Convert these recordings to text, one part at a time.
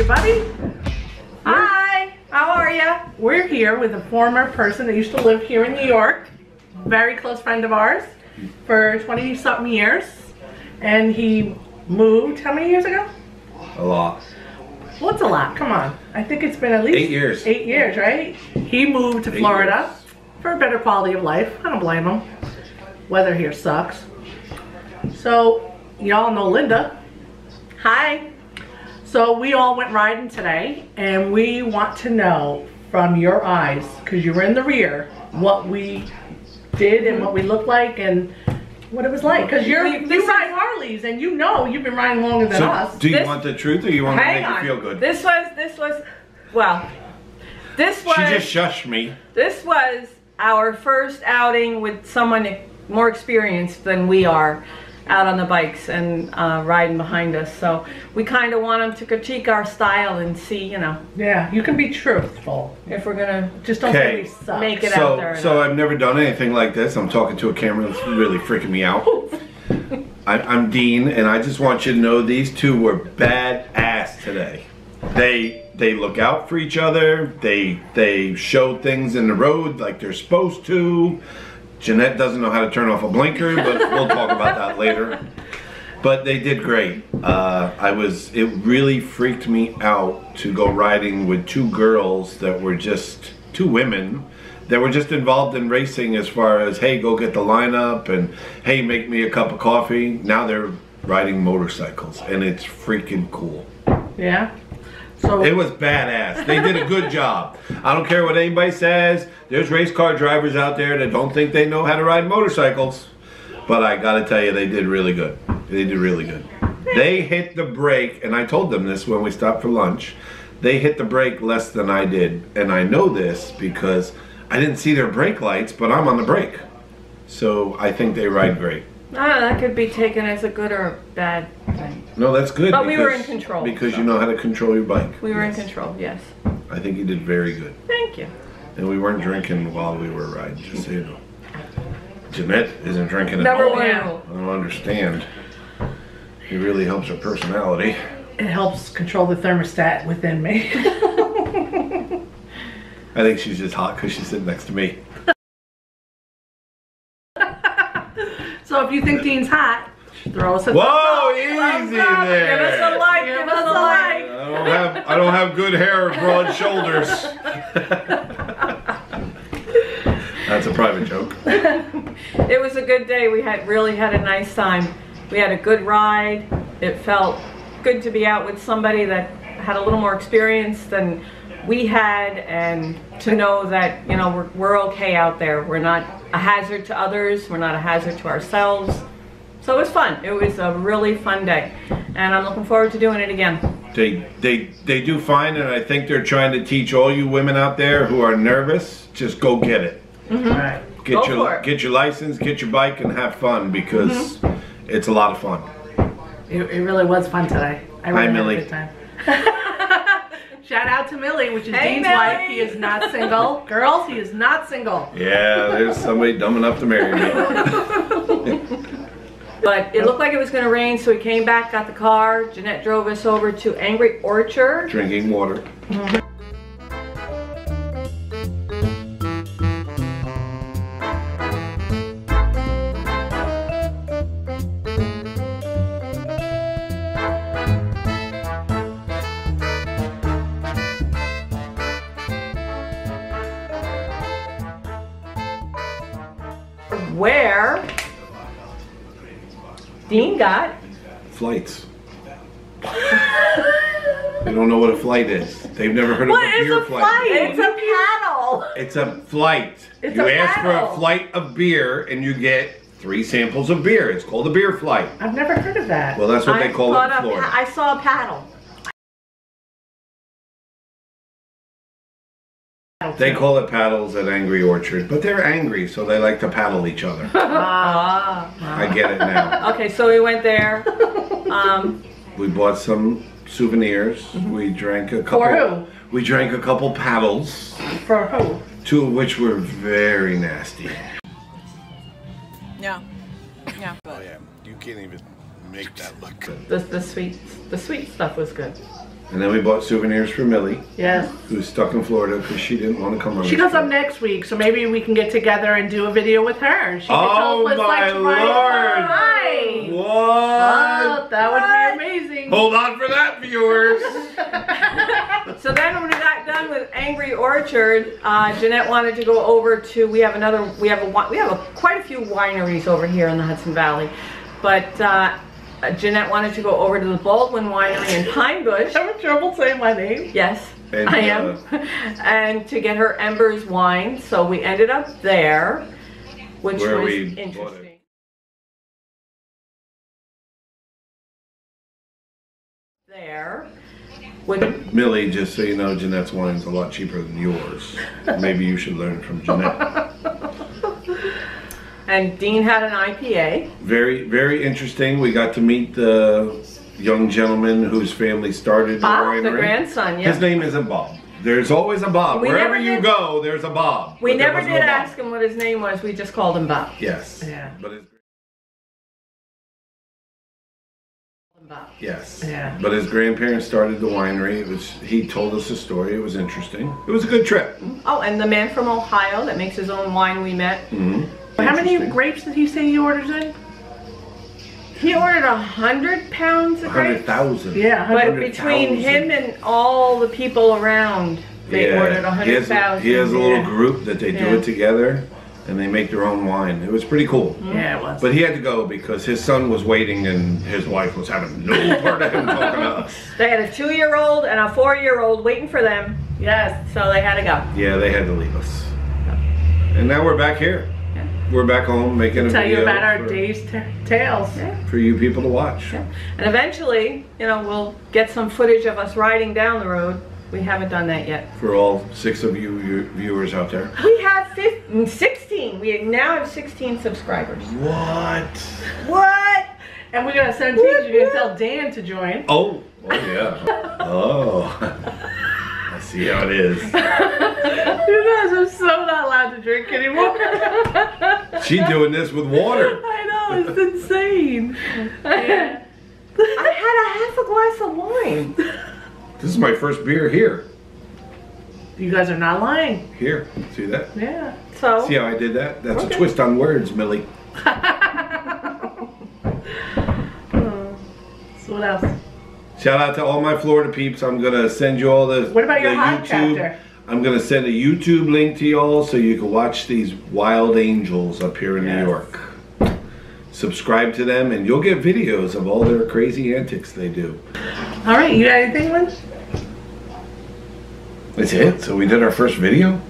everybody. Hi, how are you? We're here with a former person that used to live here in New York, very close friend of ours for 20-something years, and he moved how many years ago? A lot. What's a lot? Come on. I think it's been at least 8 years. 8 years, right? He moved to Florida for a better quality of life. I don't blame him. Weather here sucks. So, y'all know Linda. Hi. So we all went riding today, and we want to know from your eyes, because you were in the rear, what we did and what we looked like and what it was like. Because you ride Harleys, and you know you've been riding longer than us. Do you want the truth, or you want to make it feel good? This was She just shushed me. This was our first outing with someone more experienced than we are out on the bikes and riding behind us. So we kind of want them to critique our style and see, you know. Yeah, you can be truthful. If we're gonna just don't say we suck. Make it out there. So I've never done anything like this. I'm talking to a camera that's really freaking me out. I'm Dean, and I just want you to know these two were badass today. They look out for each other. They show things in the road like they're supposed to. Jeanette doesn't know how to turn off a blinker, but we'll talk about that later. But they did great. It really freaked me out to go riding with two girls that were just, two women, that were just involved in racing as far as, hey, go get the lineup, and hey, make me a cup of coffee. Now they're riding motorcycles, and it's freaking cool. Yeah. So it was badass. They did a good job. I don't care what anybody says. There's race car drivers out there that don't think they know how to ride motorcycles. But I gotta tell you, they did really good. They did really good. They hit the brake, and I told them this when we stopped for lunch. They hit the brake less than I did. And I know this because I didn't see their brake lights, but I'm on the brake. So I think they ride great. that could be taken as a good or a bad thing. No, that's good. But we were in control. Because you know how to control your bike. We were in control, yes. I think you did very good. Thank you. And we weren't drinking while we were riding, just so you know. Jeanette isn't drinking at Number all. one. I don't understand. It really helps her personality. it helps control the thermostat within me. I think she's just hot because she's sitting next to me. So if you think Dean's hot, throw us a Whoa, easy there. Give us a like. Give us a like. I don't have good hair or broad shoulders. That's a private joke. It was a good day. We really had a nice time. We had a good ride. It felt good to be out with somebody that had a little more experience than we had, and to know that, you know, we're okay out there. We're not a hazard to others. We're not a hazard to ourselves. So it was fun. It was a really fun day, and I'm looking forward to doing it again. They do fine, and I think they're trying to teach all you women out there who are nervous, just go get it. Mm-hmm. Right. Get your license, get your bike, and have fun, because it's a lot of fun. It really was fun today. I really Hi, had Millie. a good time. Shout out to Millie, which is Hey, Dean's Millie. wife. He is not single. Girls, he is not single. Yeah, there's somebody dumb enough to marry me. But it looked like it was going to rain, so we came back, got the car. Jeanette drove us over to Angry Orchard. Drinking water. Where Dean got Flights. They don't know what a flight is. They've never heard of a beer flight. It's a paddle. It's a flight. It's you a ask for a paddle. flight of beer, and you get 3 samples of beer. It's called a beer flight. I've never heard of that. Well, that's what they call it in Florida. I saw a paddle. They call it paddles at Angry Orchard, but they're angry, so they like to paddle each other. I get it now. Okay, so we went there. We bought some souvenirs. We drank a couple. For who? We drank a couple paddles. For who? 2 of which were very nasty. Yeah. Yeah. Oh yeah, you can't even make that look good. The sweet stuff was good. And then we bought souvenirs for Millie. Yes. Who's stuck in Florida because she didn't want to come on. She goes up next week, so maybe we can get together and do a video with her. She can tell us what it's like to ride. Hi. What? Oh, that would be amazing. Hold on for that, viewers. So then when we got done with Angry Orchard, Jeanette wanted to go over to, we have quite a few wineries over here in the Hudson Valley, but Jeanette wanted to go over to the Baldwin Winery in Pine Bush. Having trouble saying my name? Yes, And, I am. And to get her Embers wine, so we ended up there, which Where was we bought interesting. it. There. With Millie, just so you know, Jeanette's wine's a lot cheaper than yours. Maybe you should learn from Jeanette. And Dean had an IPA. Very, very interesting. We got to meet the young gentleman whose family started the winery. The grandson, yeah. His name isn't Bob. There's always a Bob. Wherever you go, there's a Bob. We never did ask him what his name was. We just called him Bob. Yes. Yeah. But his, Bob. yes. Yeah. But his grandparents started the winery. He told us a story. It was interesting. It was a good trip. Oh, and the man from Ohio that makes his own wine we met. Mm-hmm. How many grapes did he say he orders in? He ordered 100 pounds of grapes. 100,000. Yeah, But 100,000. between him and all the people around, they ordered 100,000. He has a little group that they do Yeah. it together, and they make their own wine. It was pretty cool. Yeah, it was. But he had to go because his son was waiting and his wife was having no part of him talking to us. They had a 2-year-old and a 4-year-old waiting for them. Yes. So they had to go. Yeah, they had to leave us. And now we're back here. We're back home making a Tell video you about our for, day's tales. for you people to watch. And eventually, we'll get some footage of us riding down the road. We haven't done that yet. For all 6 of you viewers out there. We have 16. We now have 16 subscribers. What? What? And we got 17. You're going to tell Dan to join. Oh yeah. Oh. I see how it is. You guys are so not allowed to drink anymore. She doing this with water. I know, it's insane. Yeah. I had a half a glass of wine. This is my first beer here. You guys are not lying. Here. See that? Yeah. So See how I did that? That's a twist on words, Millie. So what else? Shout out to all my Florida peeps. I'm gonna send you all the What about your the hot chapter? I'm gonna send a YouTube link to y'all so you can watch these wild angels up here in New York. Subscribe to them and you'll get videos of all their crazy antics they do. All right, you got anything, Lynn? That's it? So we did our first video?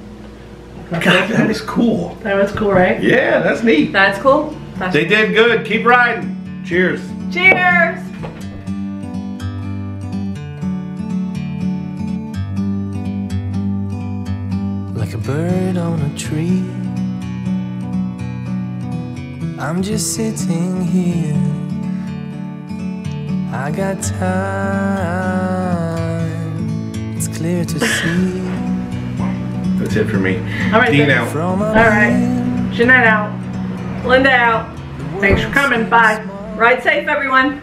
God, that was cool. That was cool, right? Yeah, that's neat. that's cool. They did good. Keep riding. Cheers. Cheers. Like a bird on a tree, I'm just sitting here. I got time, it's clear to see. That's it for me. All right, Dean then. out. From All right. Jeanette out. Linda out. Thanks for coming. Bye. Ride safe, everyone.